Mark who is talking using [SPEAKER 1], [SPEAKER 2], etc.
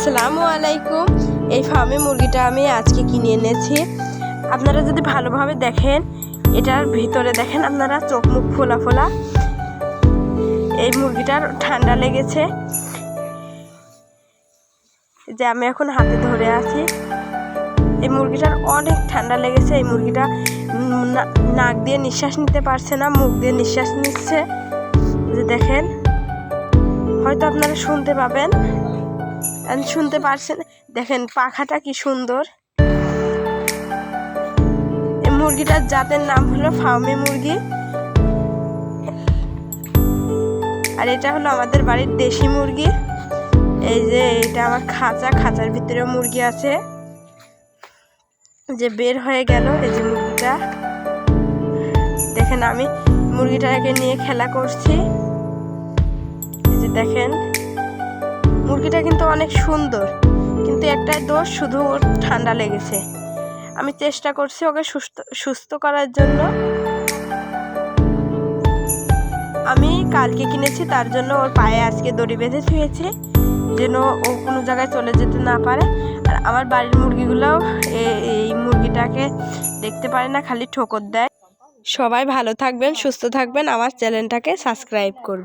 [SPEAKER 1] আসসালামু আলাইকুম। এই ফার্মে মুরগিটা আমি আজকে কিনে এনেছি। আপনারা যদি ভালোভাবে দেখেন, এটার ভিতরে দেখেন আপনারা চোখ মুখ ফোলা ফোলা। এই মুরগিটার ঠান্ডা লেগেছে, যে আমি এখন হাতে ধরে আছি। এই মুরগিটার অনেক ঠান্ডা লেগেছে। এই মুরগিটা নাক দিয়ে নিঃশ্বাস নিতে পারছে না, মুখ দিয়ে নিঃশ্বাস নিচ্ছে। যে দেখেন, হয়তো আপনারা শুনতে পাবেন, শুনতে পারছেন। দেখেন পাখাটা কি সুন্দর। এই মুরগিটার জাতের নাম হলো ফার্মি মুরগি। আর এটা হলো আমাদের বাড়ির দেশি মুরগি। এই যে এটা আমার খাঁচার ভিতরেও মুরগি আছে, যে বের হয়ে গেল। এই যে মুরগিটা দেখেন, আমি মুরগিটাকে নিয়ে খেলা করছি। এই যে দেখেন, মুরগিটা কিন্তু অনেক সুন্দর, কিন্তু একটাই দোষ, শুধু ওর ঠান্ডা লেগেছে। আমি চেষ্টা করছি ওকে সুস্থ করার জন্য। আমি কালকে কিনেছি, তার জন্য ওর পায়ে আজকে দড়ি বেঁধে শুয়েছি, যেন ও কোনো জায়গায় চলে যেতে না পারে। আর আমার বাড়ির মুরগিগুলোও এই মুরগিটাকে দেখতে পারে না, খালি ঠোকর দেয়। সবাই ভালো থাকবেন, সুস্থ থাকবেন, আমার চ্যানেলটাকে সাবস্ক্রাইব করবেন।